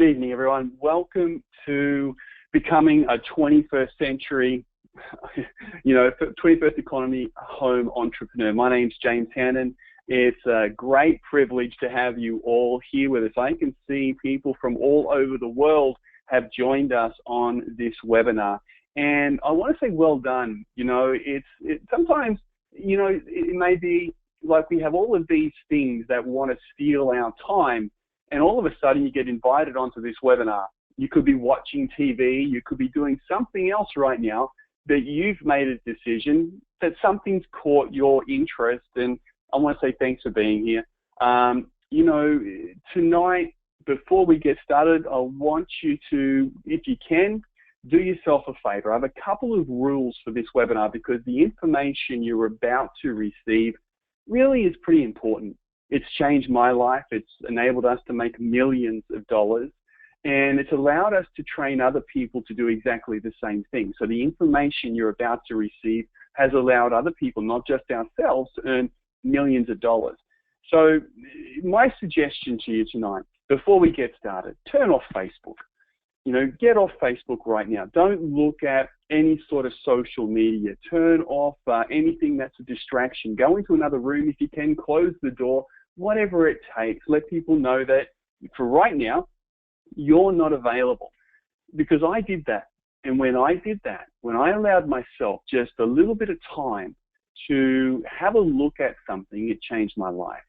Good evening, everyone. Welcome to becoming a 21st century, 21st economy home entrepreneur. My name's James Hannon. It's a great privilege to have you all here with us. I can see people from all over the world have joined us on this webinar. And I want to say well done. Sometimes, it may be like we have all of these things that want to steal our time, and all of a sudden you get invited onto this webinar. You could be watching TV, you could be doing something else right now, that you've made a decision that something's caught your interest, and I want to say thanks for being here. Tonight, before we get started, I want you to, if you can, do yourself a favor. I have a couple of rules for this webinar because the information you're about to receive really is pretty important. It's changed my life. It's enabled us to make millions of dollars, and it's allowed us to train other people to do exactly the same thing. So the information you're about to receive has allowed other people, not just ourselves, to earn millions of dollars. So my suggestion to you tonight, before we get started, turn off Facebook. Get off Facebook right now. Don't look at any sort of social media. Turn off anything that's a distraction. Go into another room if you can, close the door, whatever it takes. Let people know that for right now, you're not available. Because I did that. And when I did that, when I allowed myself just a little bit of time to have a look at something, it changed my life.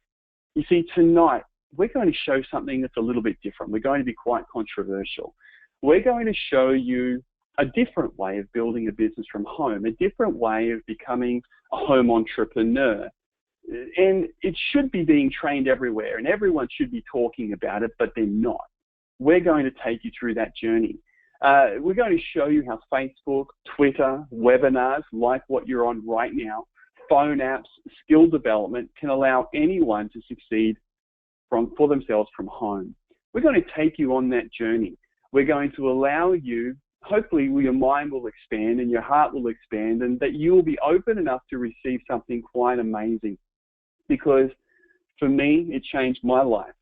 You see, tonight, we're going to show something that's a little bit different. We're going to be quite controversial. We're going to show you a different way of building a business from home, a different way of becoming a home entrepreneur. And it should be being trained everywhere, and everyone should be talking about it, but they're not. We're going to take you through that journey. We're going to show you how Facebook, Twitter, webinars like what you're on right now, phone apps, skill development can allow anyone to succeed for themselves from home. We're going to take you on that journey. We're going to allow you, hopefully your mind will expand and your heart will expand, and that you will be open enough to receive something quite amazing. Because for me, it changed my life.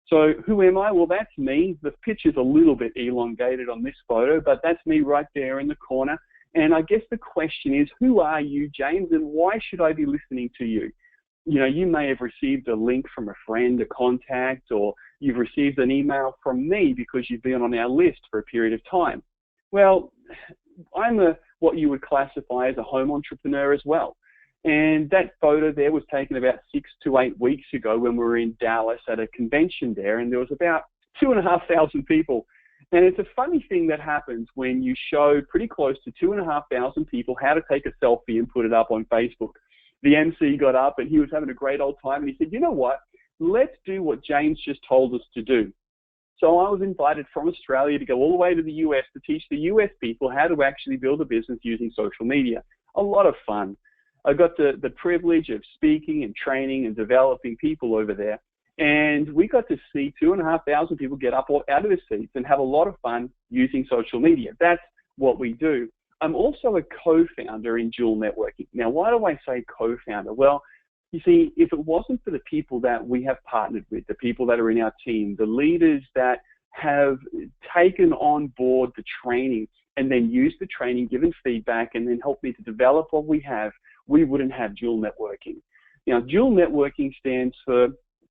So who am I? Well, that's me. The picture's a little bit elongated on this photo, but that's me right there in the corner. And I guess the question is, who are you, James, and why should I be listening to you? You may have received a link from a friend, a contact, or you've received an email from me because you've been on our list for a period of time. Well, I'm what you would classify as a home entrepreneur as well. And that photo there was taken about 6 to 8 weeks ago when we were in Dallas at a convention there, and there was about 2,500 people. And it's a funny thing that happens when you show pretty close to 2,500 people how to take a selfie and put it up on Facebook. The MC got up and he was having a great old time, and he said, you know what, let's do what James just told us to do. So I was invited from Australia to go all the way to the US to teach the US people how to actually build a business using social media. A lot of fun. I got the privilege of speaking and training and developing people over there. And we got to see 2,500 people get up out of their seats and have a lot of fun using social media. That's what we do. I'm also a co-founder in Dual Networking. Now, why do I say co-founder? Well, you see, if it wasn't for the people that we have partnered with, the people that are in our team, the leaders that have taken on board the training and then used the training, given feedback, and then helped me to develop what we have, we wouldn't have Dual Networking. Now, Dual Networking stands for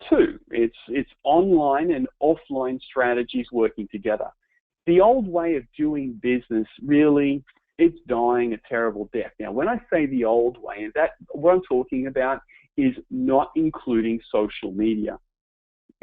two. It's online and offline strategies working together. The old way of doing business, really, it's dying a terrible death. Now, when I say the old way, what I'm talking about is not including social media.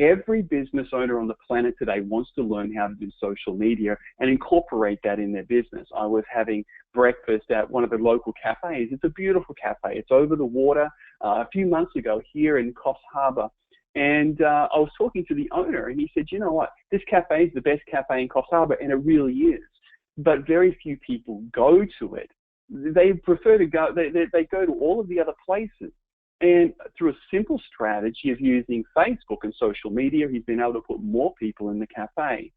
Every business owner on the planet today wants to learn how to do social media and incorporate that in their business. I was having breakfast at one of the local cafes. It's a beautiful cafe. It's over the water a few months ago here in Coffs Harbour. And I was talking to the owner, and he said, you know what, this cafe is the best cafe in Coffs Harbour, and it really is. But very few people go to it. They prefer to go, they go to all of the other places. And through a simple strategy of using Facebook and social media, he's been able to put more people in the cafe.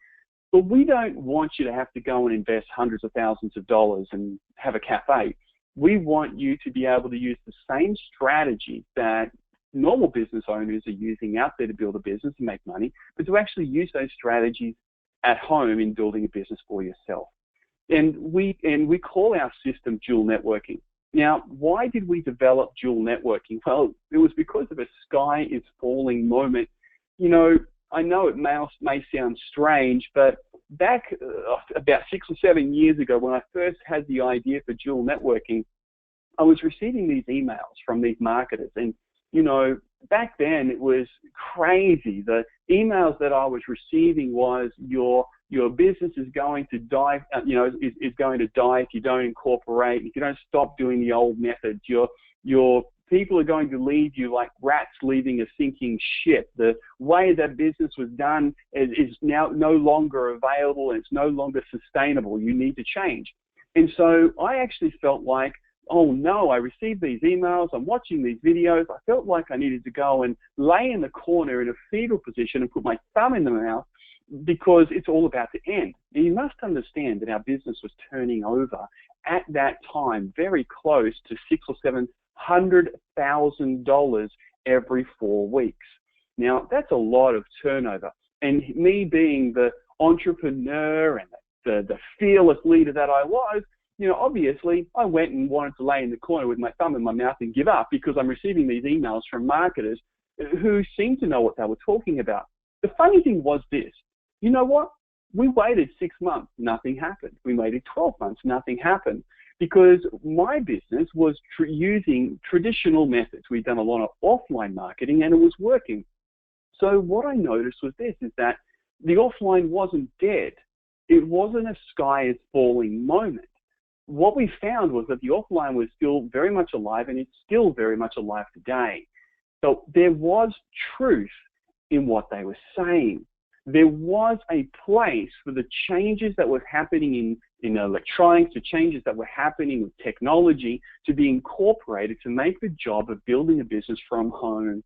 But we don't want you to have to go and invest hundreds of thousands of dollars and have a cafe. We want you to be able to use the same strategy that normal business owners are using out there to build a business and make money, but to actually use those strategies at home in building a business for yourself. And we call our system dual networking. Now, why did we develop dual networking? Well, it was because of a sky is falling moment. You know, I know it may sound strange, but back about 6 or 7 years ago, when I first had the idea for dual networking, I was receiving these emails from these marketers. And, you know, back then it was crazy. The emails that I was receiving was your business is going to die, is going to die if you don't incorporate, if you don't stop doing the old methods. Your people are going to leave you like rats leaving a sinking ship. The way that business was done is now no longer available, and it's no longer sustainable. You need to change. And so I actually felt like, oh no, I received these emails, I'm watching these videos, I felt like I needed to go and lay in the corner in a fetal position and put my thumb in the mouth, because it's all about to end. And you must understand that our business was turning over at that time very close to $600,000 or $700,000 every 4 weeks. Now, that's a lot of turnover. And me being the entrepreneur and the fearless leader that I was, you know, obviously I went and wanted to lay in the corner with my thumb in my mouth and give up, because I'm receiving these emails from marketers who seemed to know what they were talking about. The funny thing was this: you know what? We waited 6 months, nothing happened. We waited 12 months, nothing happened, because my business was using traditional methods. We'd done a lot of offline marketing and it was working. So what I noticed was this, is that the offline wasn't dead. It wasn't a sky is falling moment. What we found was that the offline was still very much alive, and it's still very much alive today. So there was truth in what they were saying. There was a place for the changes that were happening in electronics, the changes that were happening with technology, to be incorporated to make the job of building a business from home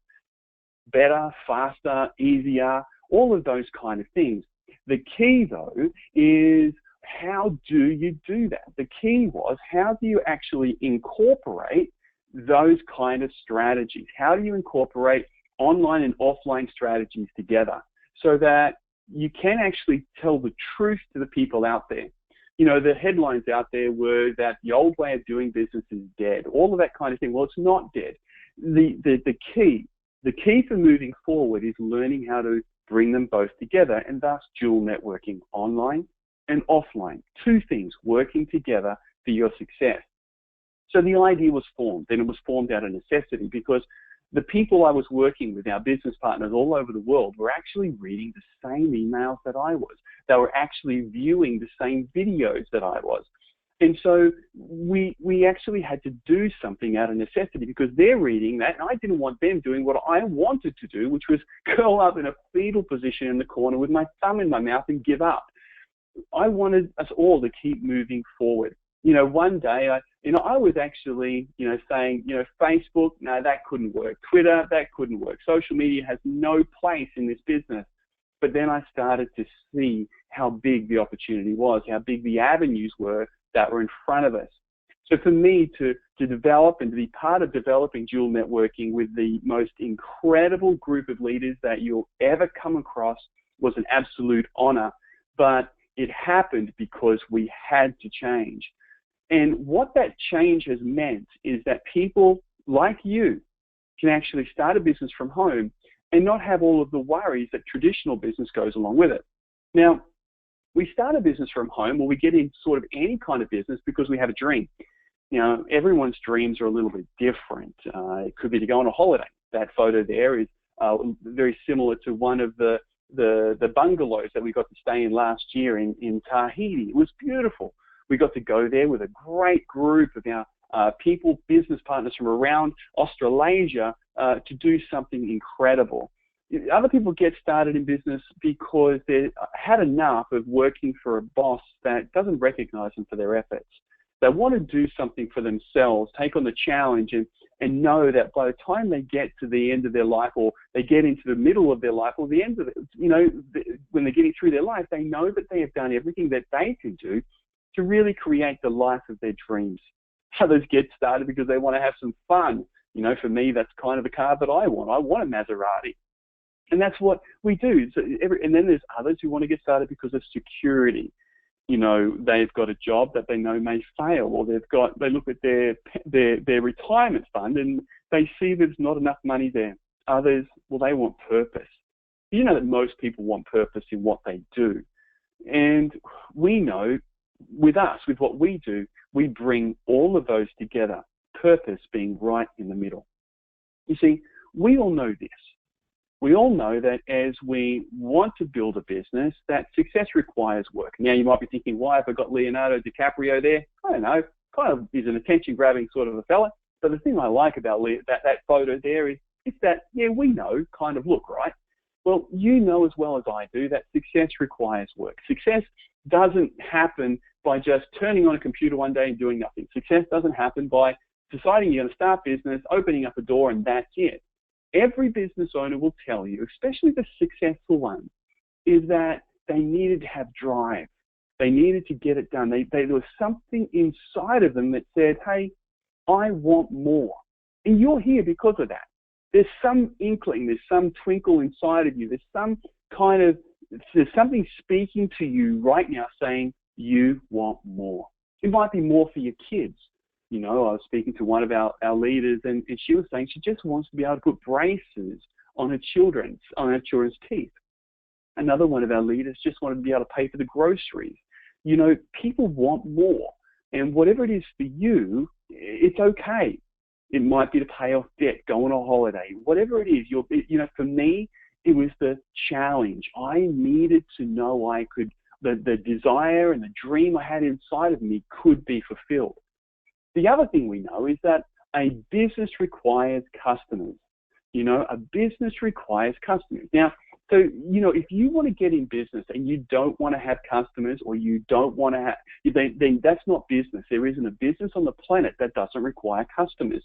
better, faster, easier, all of those kind of things. The key, though, is how do you do that? The key was, how do you actually incorporate those kind of strategies? How do you incorporate online and offline strategies together so that you can actually tell the truth to the people out there? You know, the headlines out there were that the old way of doing business is dead, all of that kind of thing. Well, it's not dead. The key for moving forward is learning how to bring them both together, and thus dual networking, online and offline. Two things working together for your success. So the idea was formed, and it was formed out of necessity, because the people I was working with, our business partners all over the world, were actually reading the same emails that I was. They were actually viewing the same videos that I was. And so we actually had to do something out of necessity, because they're reading that, and I didn't want them doing what I wanted to do, which was curl up in a fetal position in the corner with my thumb in my mouth and give up. I wanted us all to keep moving forward. You know, one day, I was actually, saying, Facebook, no, that couldn't work. Twitter, that couldn't work. Social media has no place in this business. But then I started to see how big the opportunity was, how big the avenues were that were in front of us. So for me to develop and to be part of developing dual networking with the most incredible group of leaders that you'll ever come across was an absolute honor. But it happened because we had to change. And what that change has meant is that people like you can actually start a business from home and not have all of the worries that traditional business goes along with it. Now, we start a business from home, or we get in sort of any kind of business because we have a dream. Everyone's dreams are a little bit different. It could be to go on a holiday. That photo there is very similar to one of the bungalows that we got to stay in last year in Tahiti. It was beautiful. We got to go there with a great group of our people, business partners from around Australasia to do something incredible. Other people get started in business because they had enough of working for a boss that doesn't recognize them for their efforts. They want to do something for themselves, take on the challenge, and know that by the time they get to the end of their life, or they get into the middle of their life, or the end of it, when they're getting through their life, they know that they have done everything that they can do to really create the life of their dreams. Others get started because they want to have some fun. For me, that's kind of the car that I want. I want a Maserati. And that's what we do. So and then there's others who want to get started because of security. You know, they've got a job that they know may fail, or they look at their retirement fund and they see there's not enough money there. Others, well, they want purpose. You know that most people want purpose in what they do. And we know with us, with what we do, we bring all of those together, purpose being right in the middle. You see, we all know this. We all know that as we want to build a business, that success requires work. Now, you might be thinking, why have I got Leonardo DiCaprio there? I don't know, kind of is an attention-grabbing sort of a fella. But the thing I like about that photo there is that, yeah, we know kind of look, right? Well, you know as well as I do that success requires work. Success doesn't happen by just turning on a computer one day and doing nothing. Success doesn't happen by deciding you're going to start business, opening up a door, and that's it. Every business owner will tell you, especially the successful ones, is that they needed to have drive. They needed to get it done. There was something inside of them that said, hey, I want more. And you're here because of that. There's some inkling, there's some twinkle inside of you, there's something speaking to you right now saying you want more. It might be more for your kids. You know, I was speaking to one of our leaders and she was saying she just wants to be able to put braces on her children's teeth. Another one of our leaders just wanted to be able to pay for the groceries. You know, people want more. And whatever it is for you, it's okay. It might be to pay off debt, go on a holiday, whatever it is. You know, for me, it was the challenge. I needed to know I could, the desire and the dream I had inside of me could be fulfilled. The other thing we know is that a business requires customers. You know, a business requires customers. Now, so, you know, if you want to get in business and you don't want to have customers, or you don't want to have, then that's not business. There isn't a business on the planet that doesn't require customers.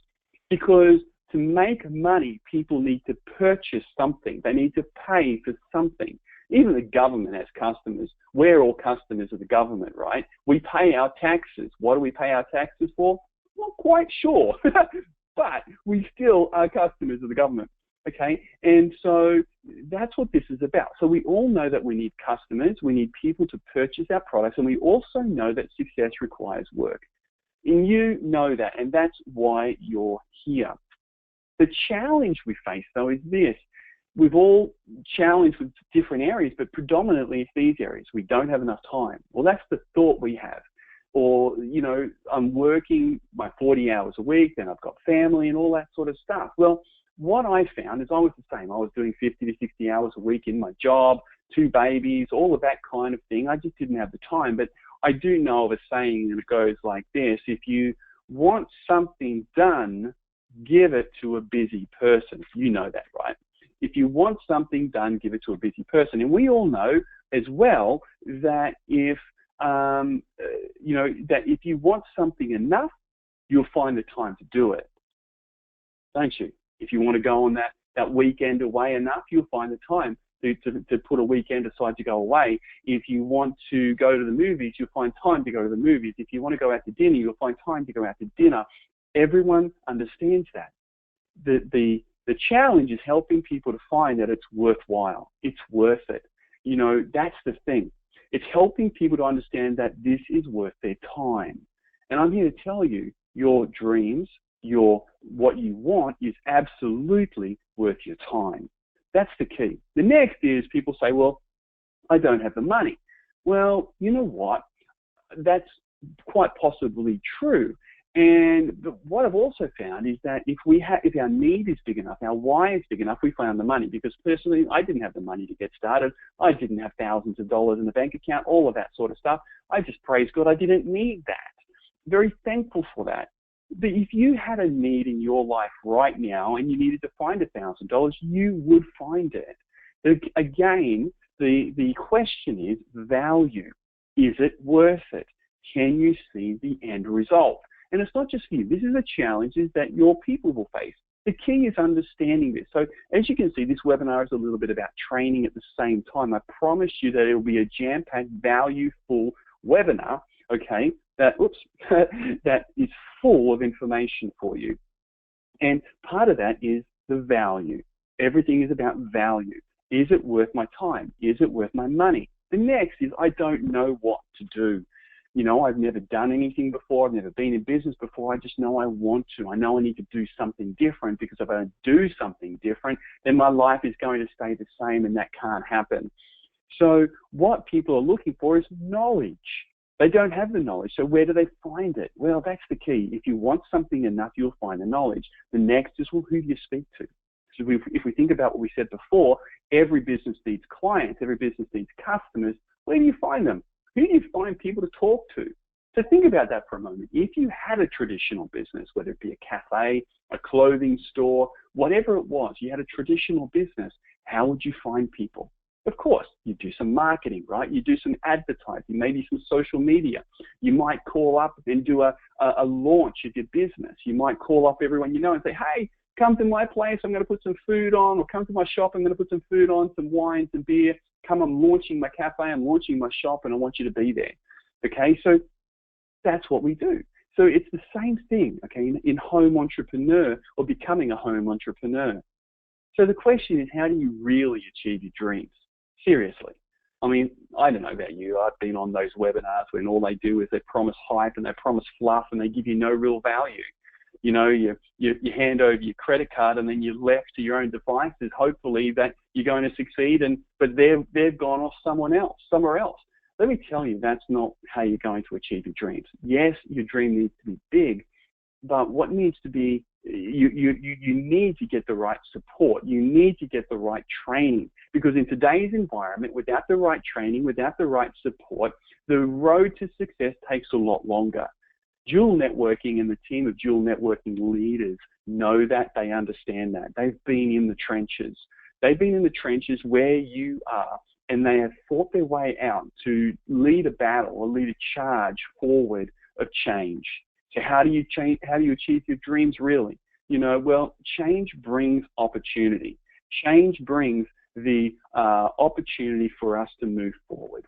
Because to make money, people need to purchase something. They need to pay for something. Even the government has customers. We're all customers of the government, right? We pay our taxes. What do we pay our taxes for? Not quite sure, but we still are customers of the government, okay? And so that's what this is about. So we all know that we need customers, we need people to purchase our products, and we also know that success requires work. And you know that, and that's why you're here. The challenge we face, though, is this. We've all challenged with different areas, but predominantly it's these areas. We don't have enough time. Well, that's the thought we have. Or, you know, I'm working my 40 hours a week, then I've got family and all that sort of stuff. Well, what I found is I was the same. I was doing 50 to 60 hours a week in my job, 2 babies, all of that kind of thing. I just didn't have the time. But I do know of a saying, and it goes like this: if you want something done, give it to a busy person. You know that, right? If you want something done, give it to a busy person. And we all know as well that if you want something enough, you'll find the time to do it, don't you? If you want to go on that weekend away enough, you'll find the time to put a weekend aside to go away. If you want to go to the movies, you'll find time to go to the movies. If you want to go out to dinner, you'll find time to go out to dinner. Everyone understands that. The challenge is helping people to find that it's worthwhile. It's worth it. You know, that's the thing. It's helping people to understand that this is worth their time. And I'm here to tell you, your dreams, what you want is absolutely worth your time. That's the key. The next is people say, well, I don't have the money. Well, you know what? That's quite possibly true. And what I've also found is that if our need is big enough, our why is big enough, we find the money. Because personally, I didn't have the money to get started. I didn't have thousands of dollars in the bank account, all of that sort of stuff. I just, praise God, I didn't need that. Very thankful for that. But if you had a need in your life right now and you needed to find $1,000, you would find it. Again, the question is value. Is it worth it? Can you see the end result? And it's not just for you. This is a challenge that your people will face. The key is understanding this. So as you can see, this webinar is a little bit about training at the same time. I promise you that it will be a jam-packed, value-full webinar, okay, that is full of information for you. And part of that is the value. Everything is about value. Is it worth my time? Is it worth my money? The next is I don't know what to do. You know, I've never done anything before. I've never been in business before. I just know I want to. I know I need to do something different, because if I don't do something different, then my life is going to stay the same, and that can't happen. So what people are looking for is knowledge. They don't have the knowledge. So where do they find it? Well, that's the key. If you want something enough, you'll find the knowledge. The next is, well, who do you speak to? So if we think about what we said before, every business needs clients, every business needs customers. Where do you find them? Who do you find people to talk to? So think about that for a moment. If you had a traditional business, whether it be a cafe, a clothing store, whatever it was, you had a traditional business, how would you find people? Of course, you do some marketing, right? You do some advertising, maybe some social media. You might call up and do a launch of your business. You might call up everyone you know and say, hey, come to my place, I'm going to put some food on, or come to my shop, I'm going to put some food on, some wine, some beer. Come, I'm launching my cafe, I'm launching my shop, and I want you to be there. Okay, so that's what we do. So it's the same thing, okay, in home entrepreneur or becoming a home entrepreneur. So the question is, how do you really achieve your dreams? Seriously. I mean, I don't know about you. I've been on those webinars when all they do is they promise hype and they promise fluff and they give you no real value. You know, you hand over your credit card and then you're left to your own devices, hopefully that you're going to succeed, but they've gone off somewhere else. Let me tell you, that's not how you're going to achieve your dreams. Yes, your dream needs to be big, but what needs to be, you need to get the right support. You need to get the right training, because in today's environment, without the right training, without the right support, the road to success takes a lot longer. Dual networking and the team of dual networking leaders know that, they understand that. They've been in the trenches. They've been in the trenches where you are, and they have fought their way out to lead a battle or lead a charge forward of change. So how do you change? How do you achieve your dreams really? You know, well, change brings opportunity. Change brings the opportunity for us to move forward.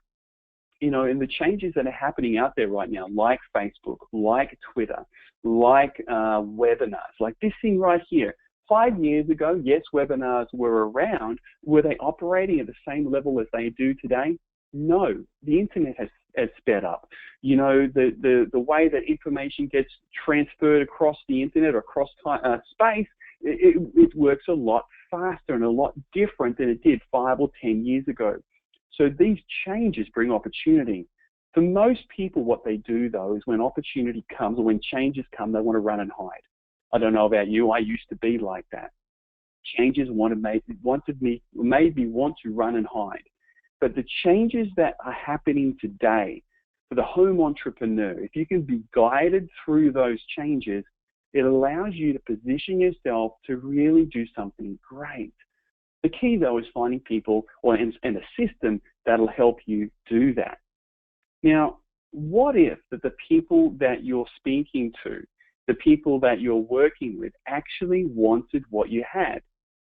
You know, and the changes that are happening out there right now, like Facebook, like Twitter, like webinars, like this thing right here. 5 years ago, yes, webinars were around. Were they operating at the same level as they do today? No, the internet has sped up. You know, the way that information gets transferred across the internet or across space, it works a lot faster and a lot different than it did 5 or 10 years ago. So these changes bring opportunity. For most people, what they do, though, is when opportunity comes or when changes come, they want to run and hide. I don't know about you. I used to be like that. Changes made me want to run and hide. But the changes that are happening today, for the home entrepreneur, if you can be guided through those changes, it allows you to position yourself to really do something great. The key, though, is finding people and a system that'll help you do that. Now, what if that the people that you're speaking to, the people that you're working with, actually wanted what you had?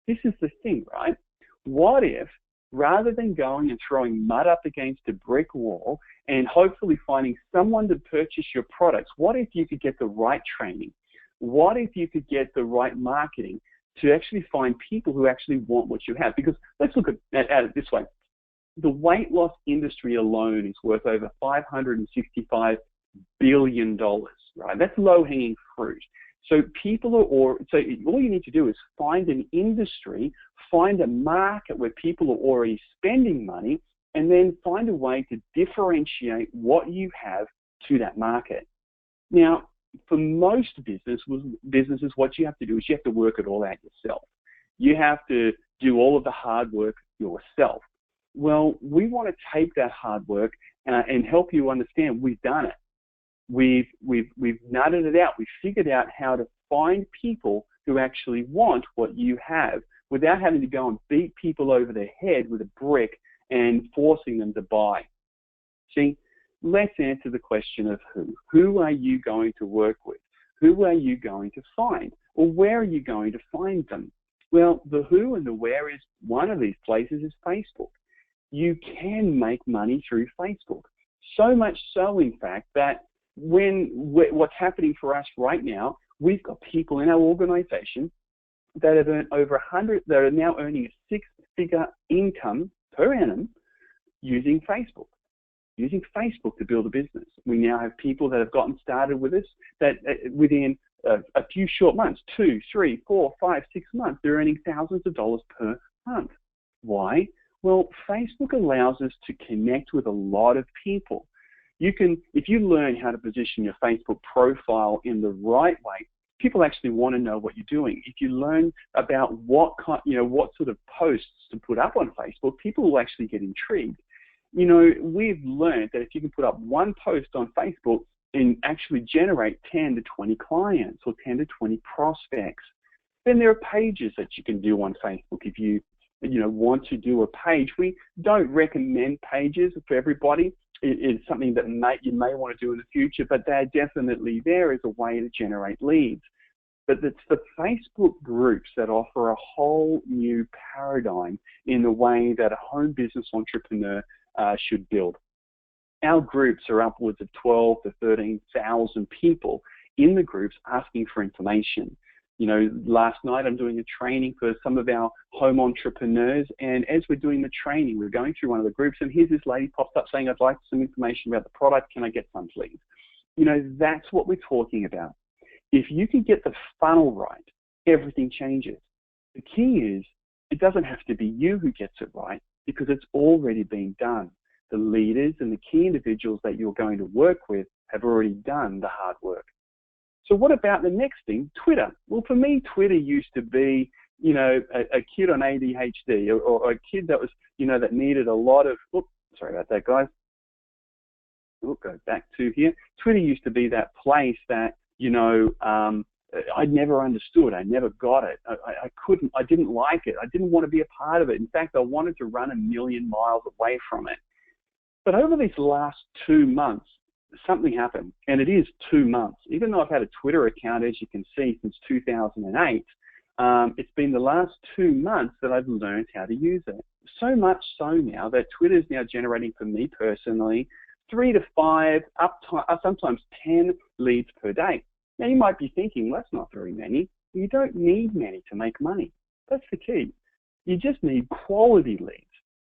This is the thing, right? What if, rather than going and throwing mud up against a brick wall and hopefully finding someone to purchase your products, what if you could get the right training? What if you could get the right marketing to actually find people who actually want what you have? Because let's look at it this way. The weight loss industry alone is worth over $565 billion, right? That's low-hanging fruit. So so all you need to do is find an industry, find a market where people are already spending money, and then find a way to differentiate what you have to that market. Now, for most businesses, what you have to do is you have to work it all out yourself. You have to do all of the hard work yourself. Well, we want to take that hard work and help you understand we've done it. We've nutted it out. We've figured out how to find people who actually want what you have without having to go and beat people over their head with a brick and forcing them to buy. See, let's answer the question of who. Who are you going to work with? Who are you going to find? Or where are you going to find them? Well, the who and the where is one of these places is Facebook. You can make money through Facebook. So much so, in fact, that what's happening for us right now, we've got people in our organization that have earned over 100, that are now earning six-figure income per annum using Facebook. Using Facebook to build a business. We now have people that have gotten started with us that within a few short months, 2, 3, 4, 5, 6 months, they're earning thousands of dollars per month. Why? Well, Facebook allows us to connect with a lot of people. You can, if you learn how to position your Facebook profile in the right way, people actually want to know what you're doing. If you learn about what sort of posts to put up on Facebook, people will actually get intrigued. You know, we've learned that if you can put up one post on Facebook and actually generate 10 to 20 clients or 10 to 20 prospects, then there are pages that you can do on Facebook. If you want to do a page, we don't recommend pages for everybody. It's something that you may want to do in the future, but they're definitely there as a way to generate leads. But it's the Facebook groups that offer a whole new paradigm in the way that a home business entrepreneur should build. Our groups are upwards of 12 to 13,000 people in the groups asking for information. You know, last night I'm doing a training for some of our home entrepreneurs, and as we're doing the training, we're going through one of the groups, and here's this lady pops up saying, I'd like some information about the product. Can I get some, please? You know, that's what we're talking about. If you can get the funnel right, everything changes. The key is it doesn't have to be you who gets it right, because it's already been done. The leaders and the key individuals that you're going to work with have already done the hard work. So what about the next thing, Twitter? Well, for me, Twitter used to be, you know, a kid on ADHD or a kid that was, you know, that needed a lot of, oops, sorry about that, guys. We'll go back to here. Twitter used to be that place that, you know, I never understood. I never got it. I didn't like it. I didn't want to be a part of it. In fact, I wanted to run 1,000,000 miles away from it. But over these last 2 months, something happened, and it is 2 months. Even though I've had a Twitter account, as you can see, since 2008, it's been the last 2 months that I've learned how to use it. So much so now that Twitter is now generating for me personally 3 to 5, sometimes 10 leads per day. Now you might be thinking, well, that's not very many. You don't need many to make money. That's the key. You just need quality leads.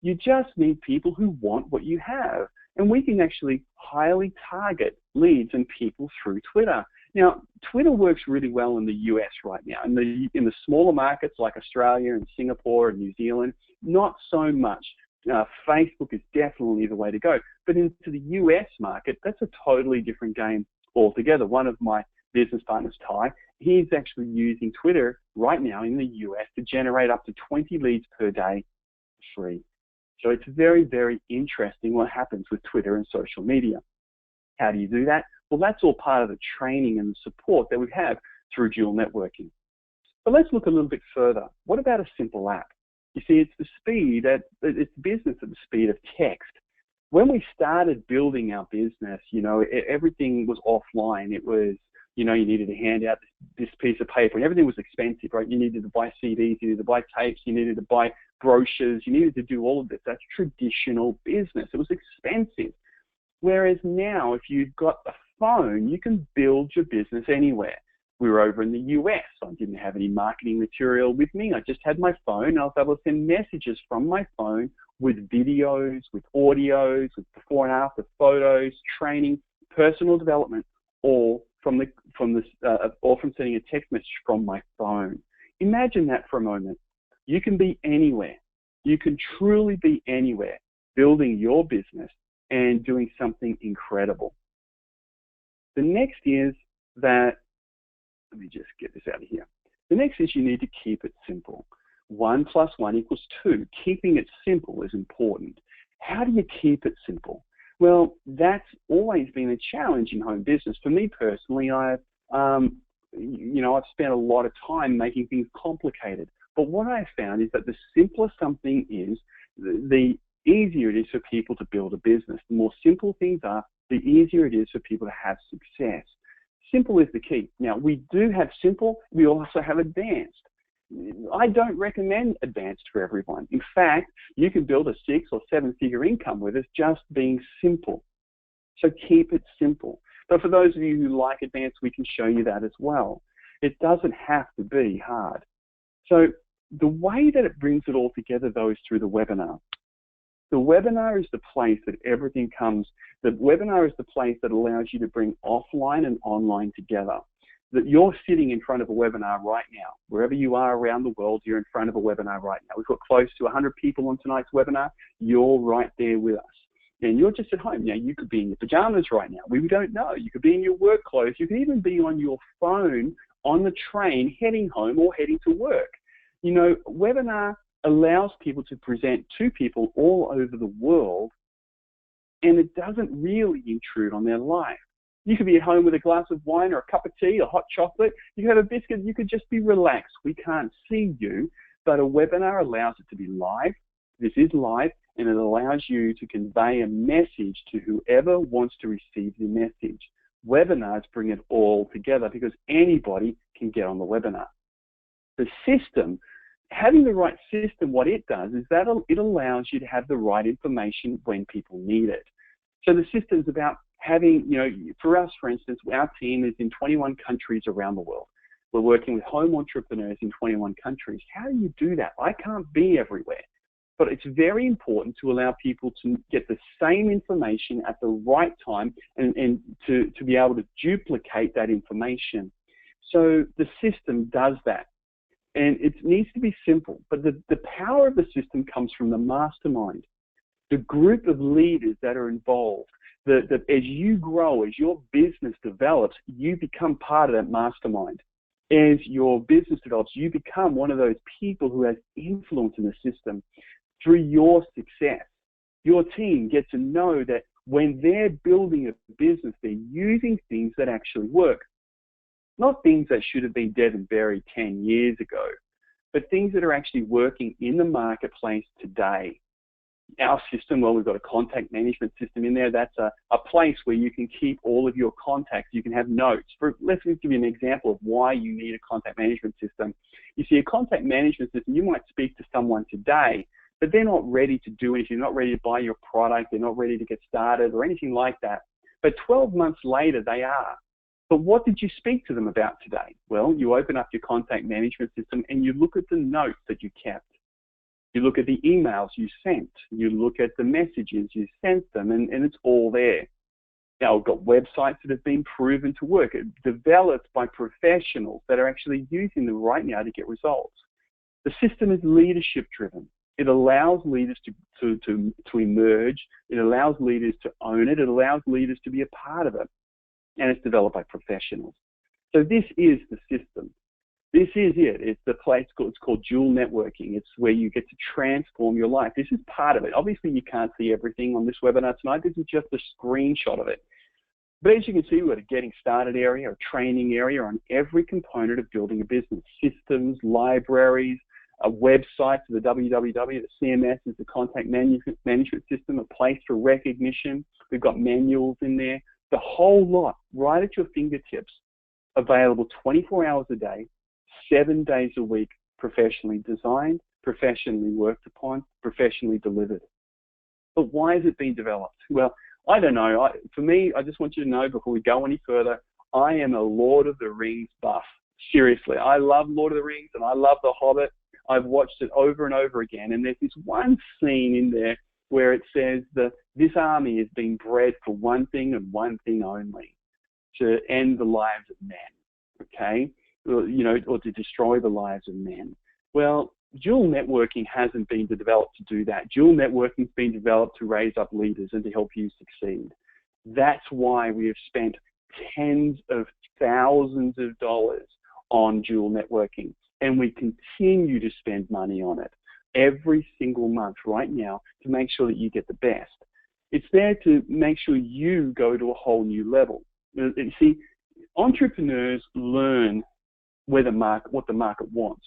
You just need people who want what you have. And we can actually highly target leads and people through Twitter. Now, Twitter works really well in the US right now. In the smaller markets like Australia and Singapore and New Zealand, not so much. Facebook is definitely the way to go. But into the US market, that's a totally different game altogether. One of my business partners, Ty, he's actually using Twitter right now in the US to generate up to 20 leads per day for free. So it's very, very interesting what happens with Twitter and social media. How do you do that? Well, that's all part of the training and the support that we have through dual networking. But let's look a little bit further. What about a simple app? You see, it's business at the speed of text. When we started building our business, you know, everything was offline. It was, you know, you needed to hand out this piece of paper, and everything was expensive, right? You needed to buy CDs, you needed to buy tapes, you needed to buy brochures, you needed to do all of this. That's traditional business. It was expensive. Whereas now, if you've got a phone, you can build your business anywhere. We were over in the US. I didn't have any marketing material with me. I just had my phone, and I was able to send messages from my phone with videos, with audios, with before and after photos, training, personal development, all from sending a text message from my phone. Imagine that for a moment. You can be anywhere. You can truly be anywhere, building your business and doing something incredible. The next is that, let me just get this out of here. The next is you need to keep it simple. 1 + 1 = 2. Keeping it simple is important. How do you keep it simple? Well, that's always been a challenge in home business. For me personally, I've spent a lot of time making things complicated. But what I found is that the simpler something is, the easier it is for people to build a business. The more simple things are, the easier it is for people to have success. Simple is the key. Now, we do have simple, we also have advanced. I don't recommend advanced for everyone. In fact, you can build a 6 or 7 figure income with it just being simple. So keep it simple. But for those of you who like advanced, we can show you that as well. It doesn't have to be hard. So the way that it brings it all together, though, is through the webinar. The webinar is the place that everything comes. The webinar is the place that allows you to bring offline and online together. That you're sitting in front of a webinar right now. Wherever you are around the world, you're in front of a webinar right now. We've got close to 100 people on tonight's webinar. You're right there with us. And you're just at home. Now, you could be in your pajamas right now. We don't know. You could be in your work clothes. You could even be on your phone on the train heading home or heading to work. You know, webinar allows people to present to people all over the world, and it doesn't really intrude on their life. You could be at home with a glass of wine or a cup of tea or hot chocolate. You could have a biscuit. You could just be relaxed. We can't see you, but a webinar allows it to be live. This is live, and it allows you to convey a message to whoever wants to receive the message. Webinars bring it all together because anybody can get on the webinar. The system, having the right system, what it does is that it allows you to have the right information when people need it. So the system is about having, you know, for us, for instance, our team is in 21 countries around the world. We're working with home entrepreneurs in 21 countries. How do you do that? I can't be everywhere. But it's very important to allow people to get the same information at the right time and to be able to duplicate that information. So the system does that. And it needs to be simple, but the power of the system comes from the mastermind, the group of leaders that are involved, that as you grow, as your business develops, you become part of that mastermind. As your business develops, you become one of those people who has influence in the system through your success. Your team get to know that when they're building a business, they're using things that actually work. Not things that should have been dead and buried 10 years ago, but things that are actually working in the marketplace today. Our system, well, we've got a contact management system in there. That's a place where you can keep all of your contacts. You can have notes. Let's give you an example of why you need a contact management system. You see, a contact management system, you might speak to someone today, but they're not ready to do anything. They're not ready to buy your product. They're not ready to get started or anything like that. But 12 months later, they are. But what did you speak to them about today? Well, you open up your contact management system and you look at the notes that you kept. You look at the emails you sent. You look at the messages you sent them, and it's all there. Now, we've got websites that have been proven to work. It's developed by professionals that are actually using them right now to get results. The system is leadership driven. It allows leaders to emerge. It allows leaders to own it. It allows leaders to be a part of it. And it's developed by professionals. So this is the system. This is it. It's the place, it's called dual networking. It's where you get to transform your life. This is part of it. Obviously, you can't see everything on this webinar tonight. This is just a screenshot of it. But as you can see, we've got a getting started area, a training area on every component of building a business. Systems, libraries, a website, the www, the CMS is the contact management system, a place for recognition. We've got manuals in there. The whole lot right at your fingertips, available 24 hours a day, 7 days a week, professionally designed, professionally worked upon, professionally delivered. But why has it been developed? Well, I don't know. For me, I just want you to know before we go any further, I am a Lord of the Rings buff. Seriously, I love Lord of the Rings and I love The Hobbit. I've watched it over and over again, and there's this one scene in there where it says that this army is being bred for one thing and one thing only, to end the lives of men, okay? You know, or to destroy the lives of men. Well, dual networking hasn't been developed to do that. Dual networking has been developed to raise up leaders and to help you succeed. That's why we have spent tens of thousands of dollars on dual networking, and we continue to spend money on it every single month right now to make sure that you get the best. It's there to make sure you go to a whole new level. You see, entrepreneurs learn what the market wants.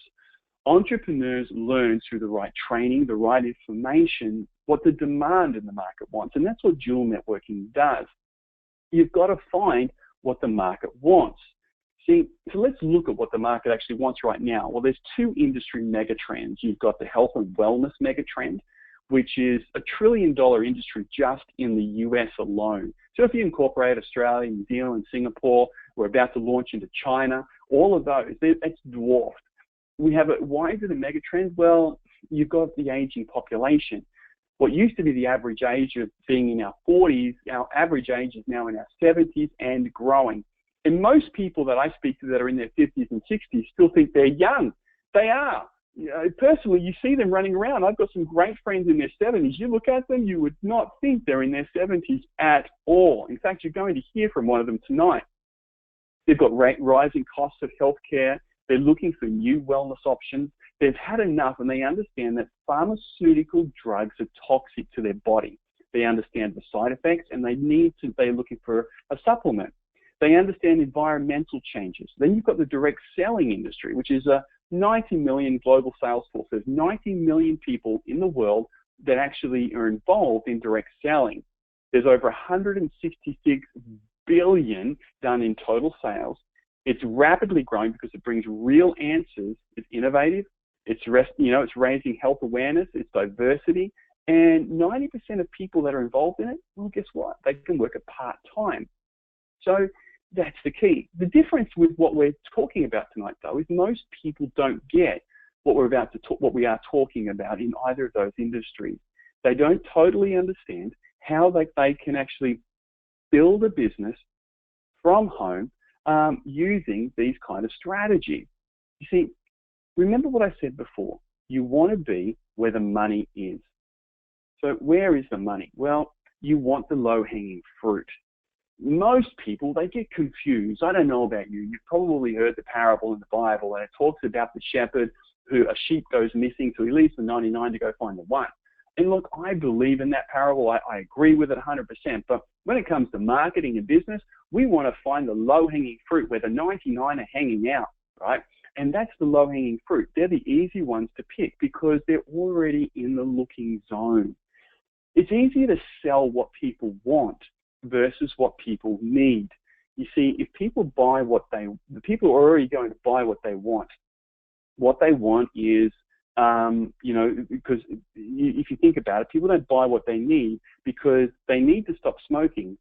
Entrepreneurs learn through the right training, the right information, what the demand in the market wants. And that's what dual networking does. You've got to find what the market wants. See, so let's look at what the market actually wants right now. Well, there's two industry megatrends. You've got the health and wellness megatrend, which is $1 trillion industry just in the US alone. So if you incorporate Australia, New Zealand, Singapore, we're about to launch into China, all of those, it's dwarfed. Why is it a mega trend? Well, you've got the aging population. What used to be the average age of being in our 40s, our average age is now in our 70s and growing. And most people that I speak to that are in their 50s and 60s still think they're young. They are. Personally, you see them running around. I've got some great friends in their 70s. You look at them, you would not think they're in their 70s at all. In fact, you're going to hear from one of them tonight. They've got rising costs of healthcare. They're looking for new wellness options. They've had enough, and they understand that pharmaceutical drugs are toxic to their body. They understand the side effects, and they're looking for a supplement. They understand environmental changes. Then you've got the direct selling industry, which is a 90 million global sales force. There's 90 million people in the world that actually are involved in direct selling. There's over 166 billion done in total sales. It's rapidly growing because it brings real answers. It's innovative. It's raising health awareness. It's diversity. And 90% of people that are involved in it, well, guess what? They can work at part-time. So that's the key. The difference with what we're talking about tonight, though, is most people don't get what we are talking about in either of those industries. They don't totally understand how they can actually build a business from home using these kind of strategies. You see, remember what I said before. You want to be where the money is. So where is the money? Well, you want the low-hanging fruit. Most people, they get confused. I don't know about you. You've probably heard the parable in the Bible, and it talks about the shepherd who a sheep goes missing, so he leaves the 99 to go find the one. And look, I believe in that parable. I agree with it 100%. But when it comes to marketing and business, we want to find the low-hanging fruit where the 99 are hanging out, right? And that's the low-hanging fruit. They're the easy ones to pick because they're already in the looking zone. It's easier to sell what people want versus what people need. You see, if people buy the people are already going to buy what they want. What they want is, because if you think about it, people don't buy what they need because they need to stop smoking,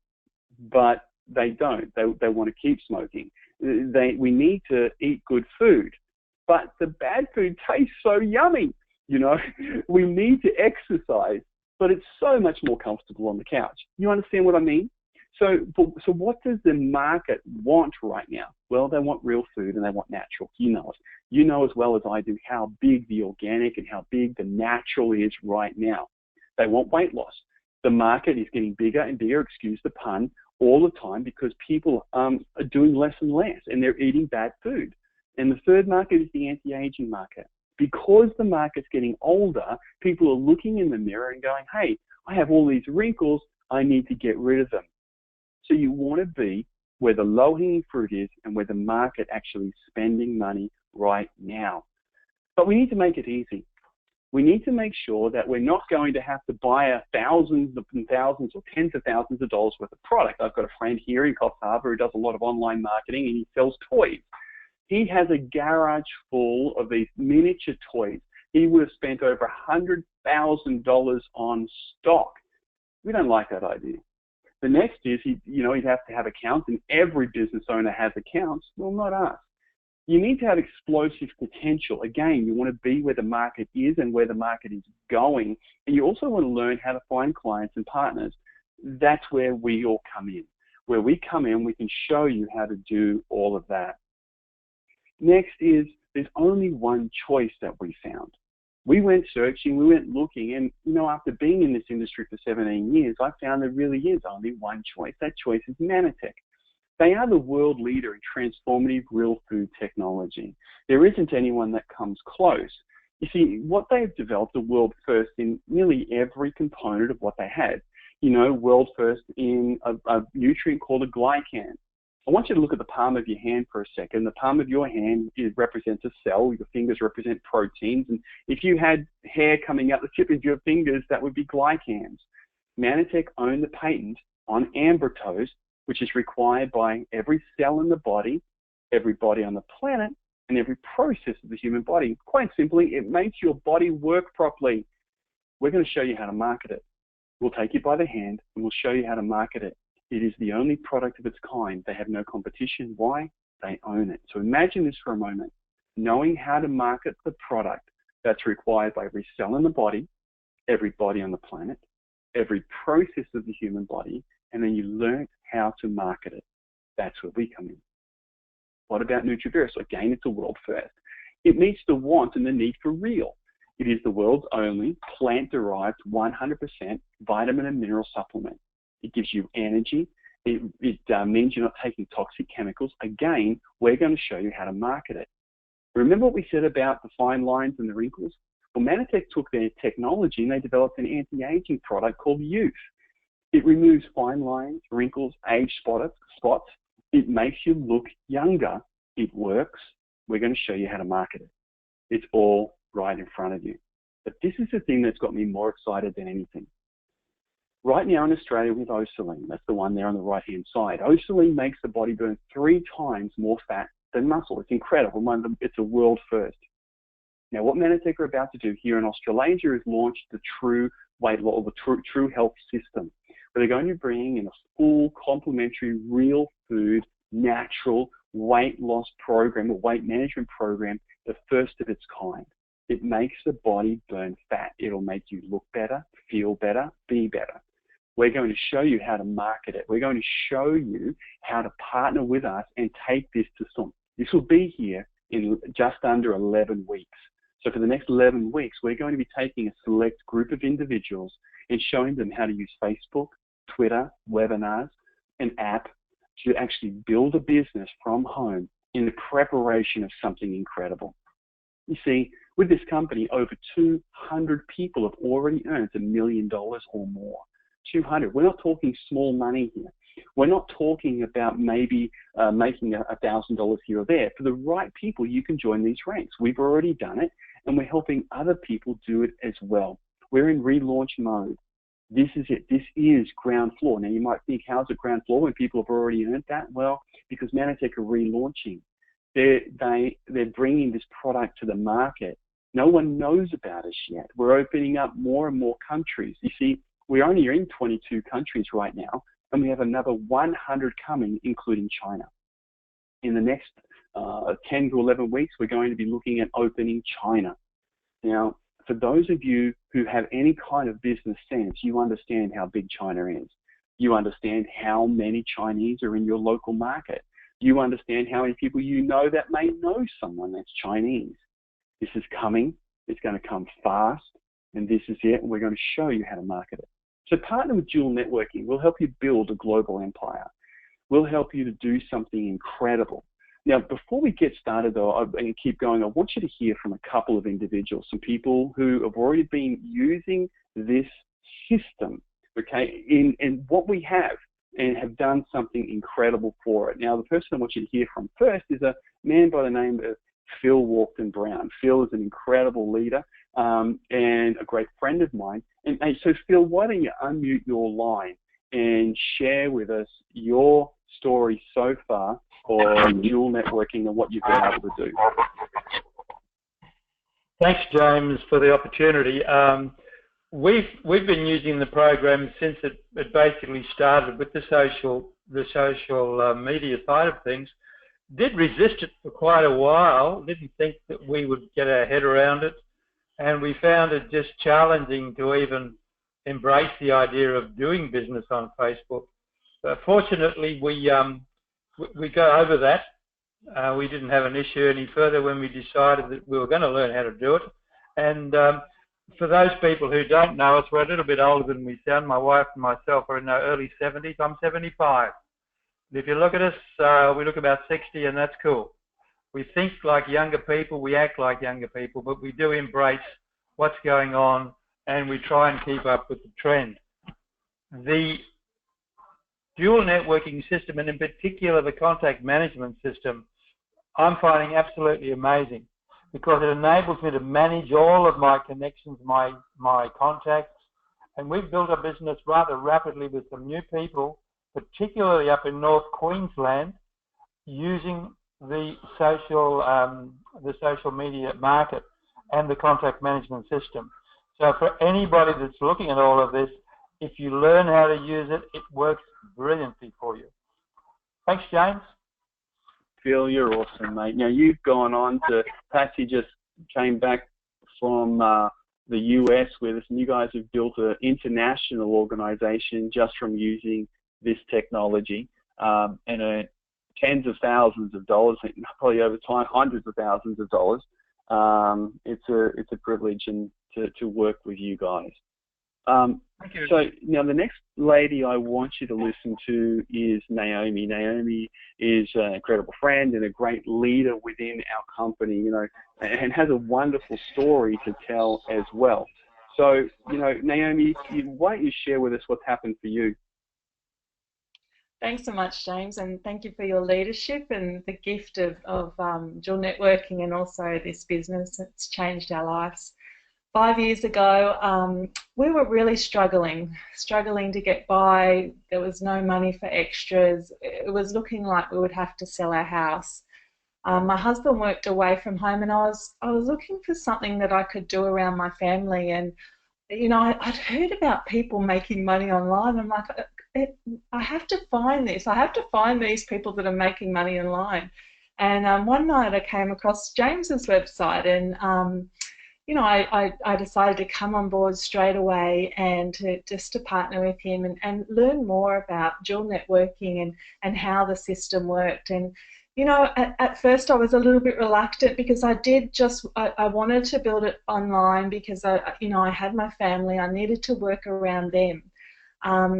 but they don't. They want to keep smoking. We need to eat good food, but the bad food tastes so yummy. We need to exercise, but it's so much more comfortable on the couch. You understand what I mean? So what does the market want right now? Well, they want real food and they want natural. You know it. You know as well as I do how big the organic and how big the natural is right now. They want weight loss. The market is getting bigger and bigger, excuse the pun, all the time because people are doing less and less and they're eating bad food. And the third market is the anti-aging market. Because the market's getting older, people are looking in the mirror and going, hey, I have all these wrinkles, I need to get rid of them. So you want to be where the low-hanging fruit is and where the market actually is spending money right now. But we need to make it easy. We need to make sure that we're not going to have to buy thousands and thousands or tens of thousands of dollars worth of product. I've got a friend here in Coffs Harbour who does a lot of online marketing and he sells toys. He has a garage full of these miniature toys. He would have spent over $100,000 on stock. We don't like that idea. The next is he'd have to have accounts, and every business owner has accounts. Well, not us. You need to have explosive potential. Again, you want to be where the market is and where the market is going, and you also want to learn how to find clients and partners. That's where we all come in. Where we come in, we can show you how to do all of that. Next is there's only one choice that we found. We went searching, we went looking, and after being in this industry for 17 years, I found there really is only one choice. That choice is Manatech. They are the world leader in transformative real food technology. There isn't anyone that comes close. You see, what they've developed, a world first in nearly every component of what they had. World first in a nutrient called a glycan. I want you to look at the palm of your hand for a second. The palm of your hand represents a cell. Your fingers represent proteins. And if you had hair coming out the tip of your fingers, that would be glycans. Manatech owned the patent on ambritose, which is required by every cell in the body, every body on the planet, and every process of the human body. Quite simply, it makes your body work properly. We're going to show you how to market it. We'll take you by the hand and we'll show you how to market it. It is the only product of its kind. They have no competition. Why? They own it. So imagine this for a moment. knowing how to market the product that's required by every cell in the body, every body on the planet, every process of the human body, and then you learn how to market it. That's where we come in. What about NutriVera? So again, it's a world first. It meets the want and the need for real. It is the world's only plant-derived 100% vitamin and mineral supplement. It gives you energy. It means you're not taking toxic chemicals. Again, we're going to show you how to market it. Remember what we said about the fine lines and the wrinkles? Well, Manatech took their technology and they developed an anti-aging product called Youth. It removes fine lines, wrinkles, age spots. It makes you look younger. It works. We're going to show you how to market it. It's all right in front of you. But this is the thing that's got me more excited than anything. Right now in Australia, we have Osaline. That's the one there on the right-hand side. Osaline makes the body burn 3 times more fat than muscle. It's incredible. It's a world first. Now, what Manatech are about to do here in Australasia is launch the True Weight Loss, or the True Health System, where they're going to bring in a full, complementary, real food, natural weight loss program, or weight management program, the first of its kind. It makes the body burn fat. It'll make you look better, feel better, be better. We're going to show you how to market it. We're going to show you how to partner with us and take this to some. This will be here in just under 11 weeks. So for the next 11 weeks, we're going to be taking a select group of individuals and showing them how to use Facebook, Twitter, webinars, an app to actually build a business from home in the preparation of something incredible. You see, with this company, over 200 people have already earned $1 million or more. 200. We're not talking small money here. We're not talking about maybe making $1,000 here or there. For the right people, you can join these ranks. We've already done it, and we're helping other people do it as well. We're in relaunch mode. This is it. This is ground floor. Now, you might think, how's it ground floor when people have already earned that? Well, because Manatech are relaunching. They're bringing this product to the market. No one knows about us yet. We're opening up more and more countries. You see, we're only in 22 countries right now, and we have another 100 coming, including China. In the next 10 to 11 weeks, we're going to be looking at opening China. Now, for those of you who have any kind of business sense, you understand how big China is. You understand how many Chinese are in your local market. You understand how many people you know that may know someone that's Chinese. This is coming. It's going to come fast, and this is it. And we're going to show you how to market it. So partner with Dual Networking. We'll help you build a global empire. We'll help you to do something incredible. Now, before we get started, though, and keep going, I want you to hear from a couple of individuals, some people who have already been using this system, okay, in what we have, and have done something incredible for it. Now, the person I want you to hear from first is a man by the name of Phil Walkton-Brown. Phil is an incredible leader and a great friend of mine. And so, Phil, why don't you unmute your line and share with us your story so far for dual networking and what you've been able to do. Thanks, James, for the opportunity. We've been using the program since it basically started with the social media side of things. Did resist it for quite a while. Didn't think that we would get our head around it, and we found it just challenging to even embrace the idea of doing business on Facebook. But fortunately, we got over that. We didn't have an issue any further when we decided that we were going to learn how to do it. And for those people who don't know us, we're a little bit older than we sound. My wife and myself are in our early 70s. I'm 75. If you look at us, we look about 60, and that's cool. We think like younger people, we act like younger people, but we do embrace what's going on, and we try and keep up with the trend. The dual networking system, and in particular the contact management system, I'm finding absolutely amazing, because it enables me to manage all of my connections, my contacts, and we've built a business rather rapidly with some new people, particularly up in North Queensland, using the social media market and the contact management system. So for anybody that's looking at all of this, if you learn how to use it, it works brilliantly for you. Thanks, James. Phil, you're awesome, mate. Now, you've gone on to, Patsy just came back from the US with us, and you guys have built an international organization just from using this technology, and tens of thousands of dollars, probably over time, hundreds of thousands of dollars. It's a privilege to work with you guys. Thank you. So now the next lady I want you to listen to is Naomi. Naomi is an incredible friend and a great leader within our company, you know, and has a wonderful story to tell as well. So, you know, Naomi, why don't you share with us what's happened for you? Thanks so much, James, and thank you for your leadership and the gift of dual networking and also this business. It's changed our lives. 5 years ago, we were really struggling to get by. There was no money for extras. It was looking like we would have to sell our house. My husband worked away from home, and I was looking for something that I could do around my family. And you know, I'd heard about people making money online. I'm like, I have to find this. I have to find these people that are making money online. And one night I came across James's website, and you know, I decided to come on board straight away and to partner with him and learn more about dual networking and how the system worked. And you know, at first I was a little bit reluctant because I wanted to build it online because you know, I had my family. I needed to work around them.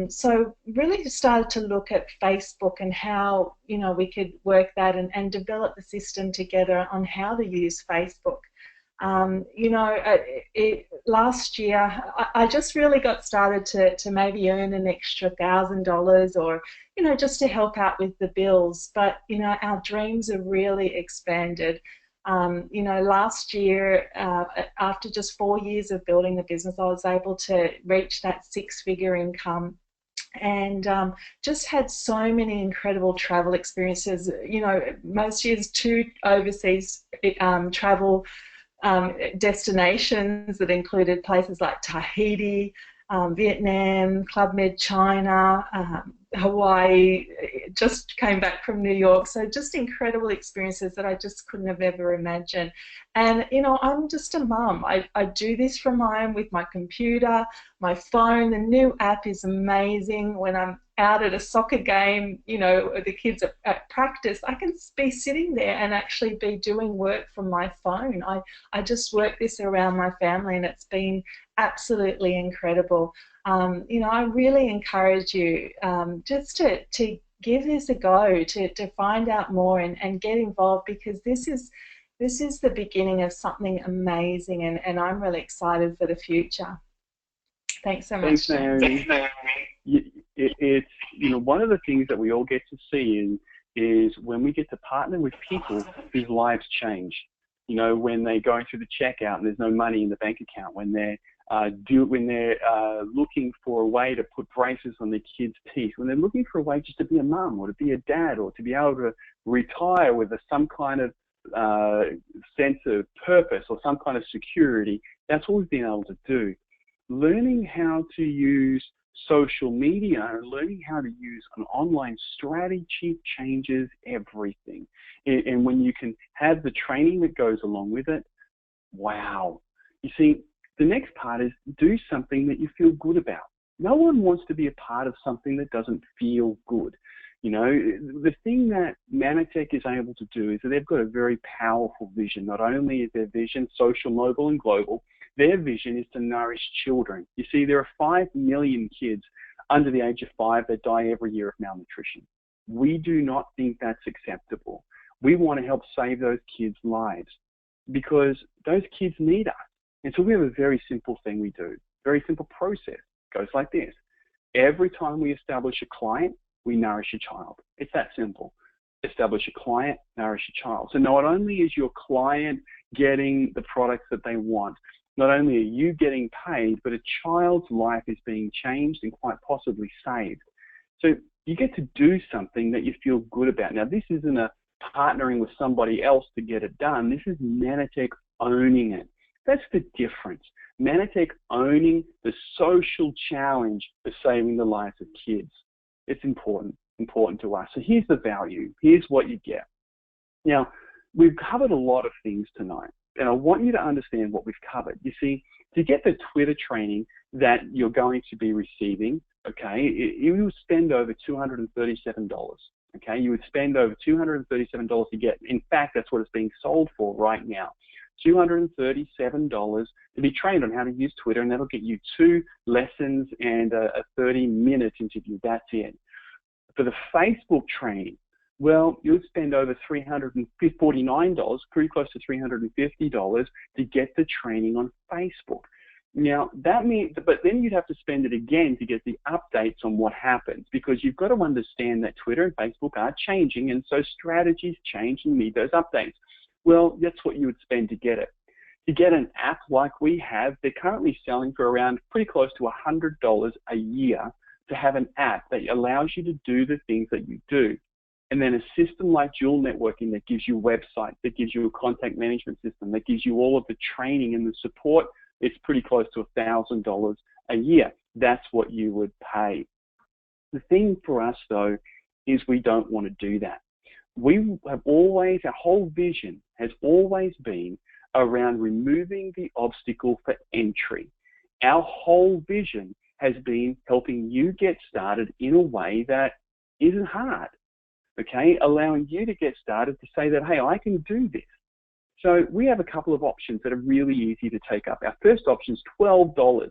So really started to look at Facebook and how, you know, we could work that and develop the system together on how to use Facebook. You know, last year I just really got started to maybe earn an extra $1,000 or, you know, just to help out with the bills. But, you know, our dreams have really expanded. You know, last year, after just 4 years of building the business, I was able to reach that six-figure income. And just had so many incredible travel experiences. You know, most years 2 overseas travel destinations that included places like Tahiti, Vietnam, Club Med China, Hawaii. Just came back from New York, so just incredible experiences that I just couldn't have ever imagined. And you know, I'm just a mum. I do this from home with my computer, my phone. The new app is amazing. When I'm out at a soccer game, you know, the kids are at practice, I can be sitting there and actually be doing work from my phone. I just work this around my family, and it's been absolutely incredible. You know, I really encourage you just to give this a go, to find out more and get involved, because this is the beginning of something amazing, and I'm really excited for the future. Thanks so much. Thanks, Naomi. It's, you know, one of the things that we all get to see is when we get to partner with people whose lives change. You know, when they're going through the checkout and there's no money in the bank account, when they're looking for a way to put braces on their kids' teeth, when they're looking for a way just to be a mum or to be a dad or to be able to retire with some kind of sense of purpose or some kind of security. That's what we've been able to do. Learning how to use social media and learning how to use an online strategy changes everything. And when you can have the training that goes along with it, wow. You see, the next part is do something that you feel good about. No one wants to be a part of something that doesn't feel good. You know, the thing that Manatech is able to do is that they've got a very powerful vision. Not only is their vision social, mobile, and global, their vision is to nourish children. You see, there are 5 million kids under the age of 5 that die every year of malnutrition. We do not think that's acceptable. We want to help save those kids' lives because those kids need us. And so we have a very simple thing we do, very simple process. It goes like this. Every time we establish a client, we nourish a child. It's that simple. Establish a client, nourish a child. So not only is your client getting the products that they want, not only are you getting paid, but a child's life is being changed and quite possibly saved. So you get to do something that you feel good about. Now, this isn't a partnering with somebody else to get it done. This is Manatech owning it. That's the difference. Manatech owning the social challenge of saving the lives of kids. It's important to us. So here's the value. Here's what you get. Now, we've covered a lot of things tonight, and I want you to understand what we've covered. You see, to get the Twitter training that you're going to be receiving, okay, you would spend over $237, okay? You would spend over $237 to get, in fact, that's what it's being sold for right now. $237 to be trained on how to use Twitter, and that'll get you 2 lessons and a 30-minute interview. That's it. For the Facebook training, well, you would spend over $349, pretty close to $350 to get the training on Facebook. Now, that means, but then you'd have to spend it again to get the updates on what happens, because you've got to understand that Twitter and Facebook are changing, and so strategies change and need those updates. Well, that's what you would spend to get it. To get an app like we have, they're currently selling for around pretty close to $100 a year to have an app that allows you to do the things that you do. And then a system like Dual Networking that gives you websites, that gives you a contact management system, that gives you all of the training and the support, it's pretty close to $1,000 a year. That's what you would pay. The thing for us, though, is we don't want to do that. We have always, our whole vision has always been around removing the obstacle for entry. Our whole vision has been helping you get started in a way that isn't hard, okay? Allowing you to get started to say that, hey, I can do this. So we have a couple of options that are really easy to take up. Our first option is $12.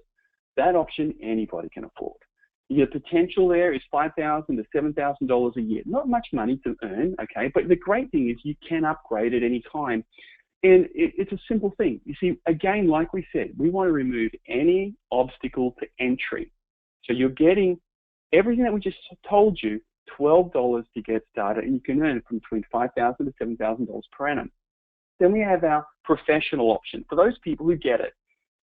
That option anybody can afford. Your potential there is $5,000 to $7,000 a year. Not much money to earn, okay? But the great thing is you can upgrade at any time. And it's a simple thing. You see, again, like we said, we want to remove any obstacle to entry. So you're getting everything that we just told you, $12 to get started, and you can earn from between $5,000 to $7,000 per annum. Then we have our professional option. For those people who get it,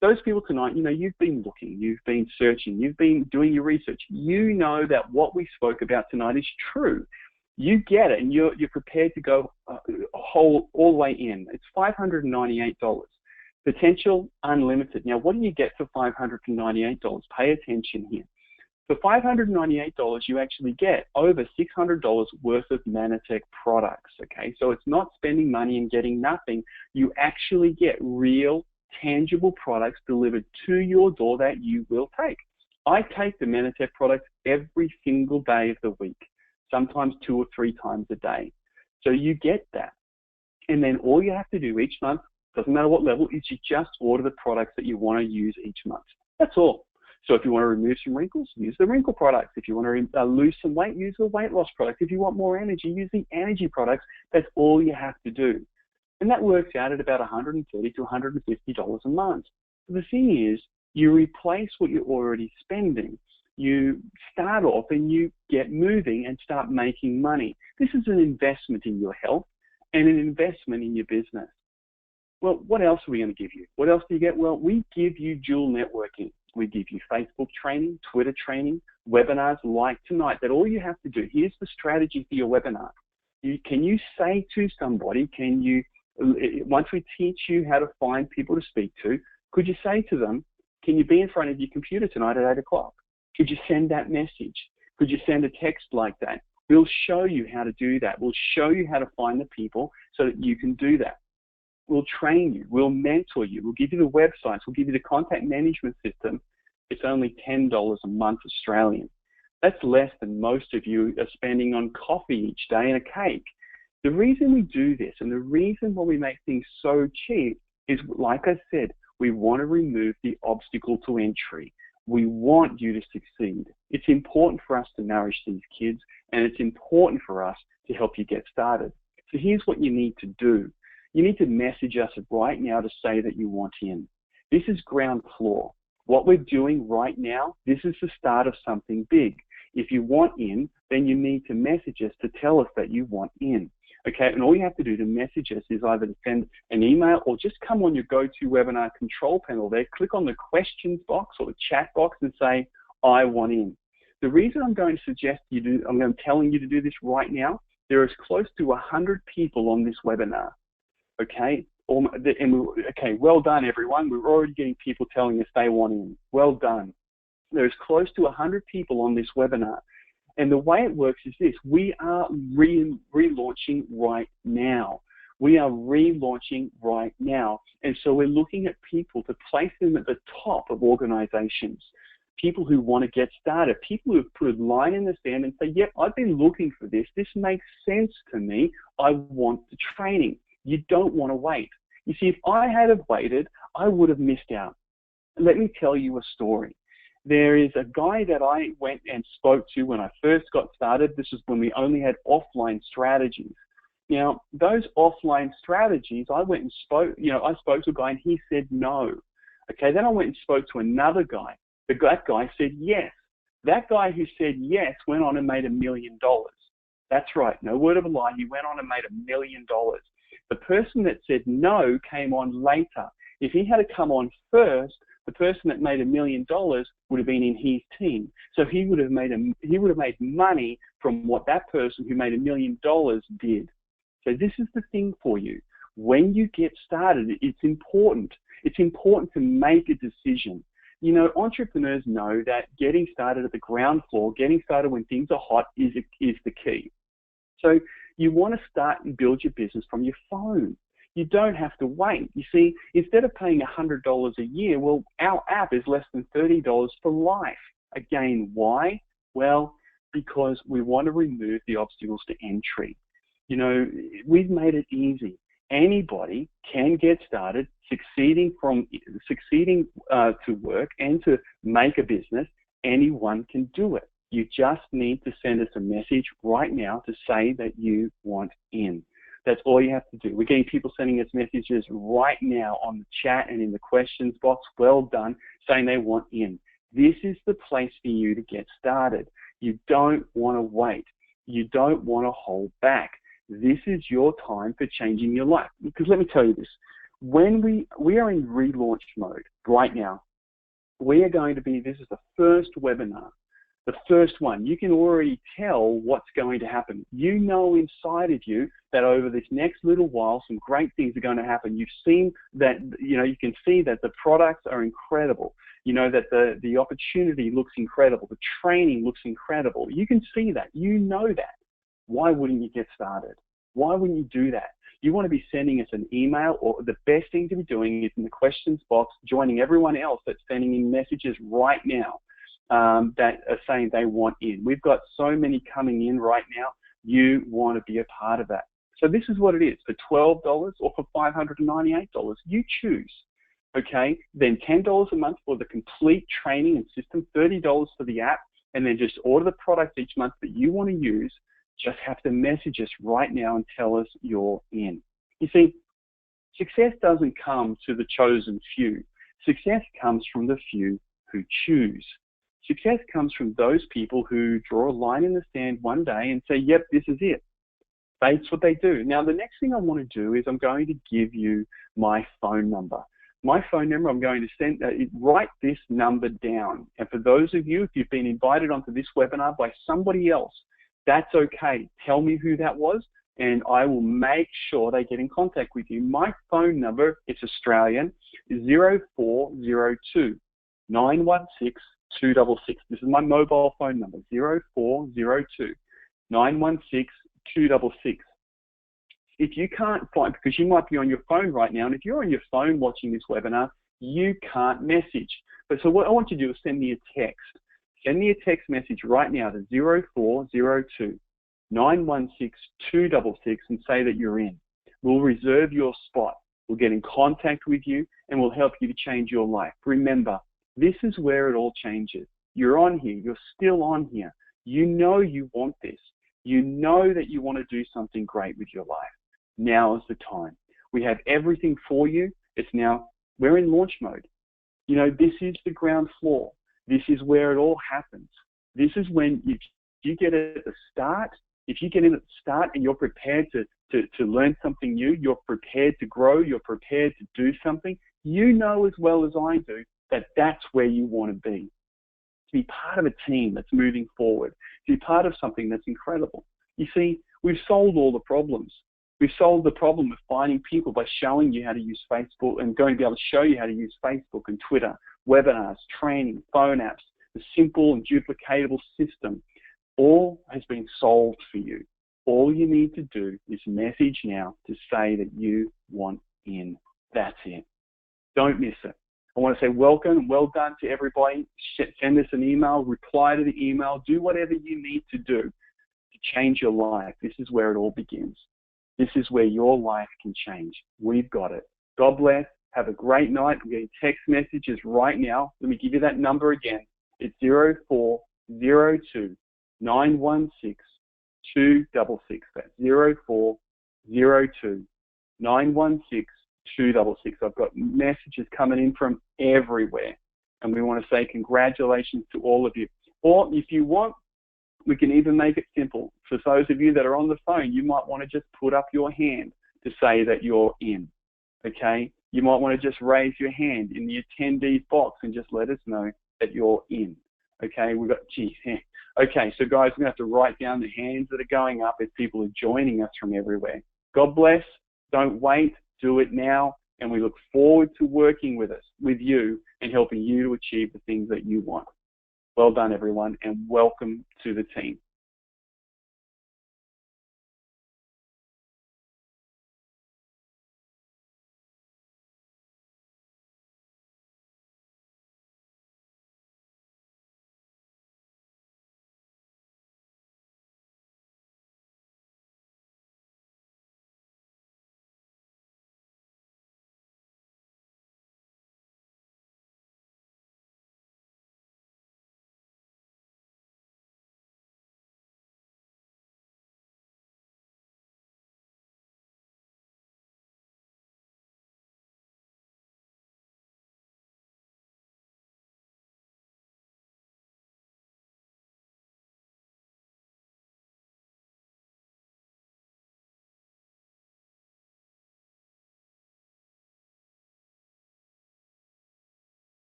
those people tonight, you know, you've been looking, you've been searching, you've been doing your research. You know that what we spoke about tonight is true. You get it, and you're prepared to go all the way in. It's $598. Potential unlimited. Now, what do you get for $598? Pay attention here. For $598, you actually get over $600 worth of Manatech products, okay? So it's not spending money and getting nothing. You actually get real, tangible products delivered to your door that you will take. I take the Manatech products every single day of the week, sometimes 2 or 3 times a day. So you get that. And then all you have to do each month, doesn't matter what level, is you just order the products that you want to use each month. That's all. So if you want to remove some wrinkles, use the wrinkle products. If you want to lose some weight, use the weight loss products. If you want more energy, use the energy products. That's all you have to do. And that works out at about $130 to $150 a month. The thing is, you replace what you're already spending. You start off and you get moving and start making money. This is an investment in your health and an investment in your business. Well, what else are we going to give you? What else do you get? Well, we give you dual networking. We give you Facebook training, Twitter training, webinars like tonight, that all you have to do, here's the strategy for your webinar. Can you say to somebody, once we teach you how to find people to speak to, could you say to them, can you be in front of your computer tonight at 8 o'clock? Could you send that message? Could you send a text like that? We'll show you how to do that. We'll show you how to find the people so that you can do that. We'll train you. We'll mentor you. We'll give you the websites. We'll give you the contact management system. It's only $10 a month Australian. That's less than most of you are spending on coffee each day and a cake. The reason we do this and the reason why we make things so cheap is, like I said, we want to remove the obstacle to entry. We want you to succeed. It's important for us to nourish these kids, and it's important for us to help you get started. So here's what you need to do. You need to message us right now to say that you want in. This is ground floor. What we're doing right now, this is the start of something big. If you want in, then you need to message us to tell us that you want in. Okay, and all you have to do to message us is either to send an email or just come on your GoToWebinar control panel there, click on the questions box or the chat box and say, I want in. The reason I'm going to suggest you do, I'm telling you to do this right now, there is close to 100 people on this webinar. Okay, okay, well done everyone. We're already getting people telling us they want in. Well done. There's close to 100 people on this webinar. And the way it works is this: we are relaunching right now. We are relaunching right now. And so we're looking at people to place them at the top of organizations, people who want to get started, people who have put a line in the sand and say, yep, I've been looking for this. This makes sense to me. I want the training. You don't want to wait. You see, if I had have waited, I would have missed out. Let me tell you a story. There is a guy that I went and spoke to when I first got started. This is when we only had offline strategies. Now, those offline strategies, I went and spoke, I spoke to a guy and he said no. Okay, then I went and spoke to another guy. That guy said yes. That guy who said yes went on and made $1 million. That's right, no word of a lie. He went on and made $1 million. The person that said no came on later. If he had to come on first, the person that made $1 million would have been in his team. So he would have made money from what that person who made $1 million did. So this is the thing for you. When you get started, it's important. It's important to make a decision. You know, entrepreneurs know that getting started at the ground floor, getting started when things are hot is the key. So you want to start and build your business from your phone. You don't have to wait. You see, instead of paying $100 a year, well, our app is less than $30 for life. Again, why? Well, because we want to remove the obstacles to entry. You know, we've made it easy. Anybody can get started succeeding to work and to make a business. Anyone can do it. You just need to send us a message right now to say that you want in. That's all you have to do. We're getting people sending us messages right now on the chat and in the questions box. Well done, saying they want in. This is the place for you to get started. You don't want to wait. You don't want to hold back. This is your time for changing your life. Because let me tell you this, when we are in relaunch mode right now, we are going to be, this is the first webinar, the first one. You can already tell what's going to happen. You know inside of you that over this next little while, some great things are going to happen. You've seen that, you can see that the products are incredible. You know that the opportunity looks incredible. The training looks incredible. You can see that. You know that. Why wouldn't you get started? Why wouldn't you do that? You want to be sending us an email, or the best thing to be doing is in the questions box, joining everyone else that's sending in messages right now that are saying they want in. We've got so many coming in right now. You want to be a part of that. So this is what it is. For $12 or for $598, you choose. Okay, then $10 a month for the complete training and system, $30 for the app, and then just order the products each month that you want to use. Just have to message us right now and tell us you're in. You see, success doesn't come to the chosen few. Success comes from the few who choose. Success comes from those people who draw a line in the sand one day and say, yep, this is it. That's what they do. Now, the next thing I want to do is I'm going to give you my phone number. My phone number, I'm going to write this number down. And for those of you, if you've been invited onto this webinar by somebody else, that's okay. Tell me who that was, and I will make sure they get in contact with you. My phone number, it's Australian, is 0402 916 266. This is my mobile phone number, 0402 916 266. If you can't find, because you might be on your phone right now, and if you're on your phone watching this webinar, you can't message. But so what I want you to do is send me a text. Send me a text message right now to 0402 916 266 and say that you're in. We'll reserve your spot. We'll get in contact with you and we'll help you to change your life. Remember, this is where it all changes. You're on here. You're still on here. You know you want this. You know that you want to do something great with your life. Now is the time. We have everything for you. It's now, we're in launch mode. You know, this is the ground floor. This is where it all happens. This is when you get at the start, if you get in at the start and you're prepared to learn something new, you're prepared to grow, you're prepared to do something, you know as well as I do that that's where you want to be. To be part of a team that's moving forward, to be part of something that's incredible. You see, we've solved all the problems. We've solved the problem of finding people by showing you how to use Facebook and going to be able to show you how to use Facebook and Twitter, webinars, training, phone apps, the simple and duplicatable system. All has been solved for you. All you need to do is message now to say that you want in. That's it. Don't miss it. I want to say welcome and well done to everybody. Send us an email, reply to the email, do whatever you need to do to change your life. This is where it all begins. This is where your life can change. We've got it. God bless. Have a great night. I'm getting text messages right now. Let me give you that number again. It's 0402 916 266. That's 0402 916 266. I've got messages coming in from everywhere, and we want to say congratulations to all of you. Or if you want, we can even make it simple. For those of you that are on the phone, you might want to just put up your hand to say that you're in, okay? You might want to just raise your hand in the attendees box and just let us know that you're in, okay? We've got, geez, okay, so guys, we're going to have to write down the hands that are going up as people are joining us from everywhere. God bless. Don't wait. Do it now. And we look forward to working with you, and helping you to achieve the things that you want. Well done, everyone, and welcome to the team.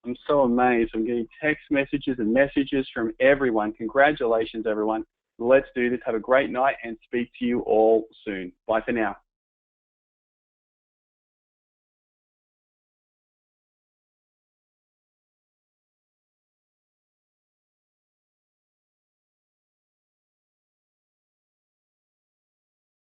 I'm so amazed. I'm getting text messages and messages from everyone. Congratulations, everyone. Let's do this. Have a great night and speak to you all soon. Bye for now.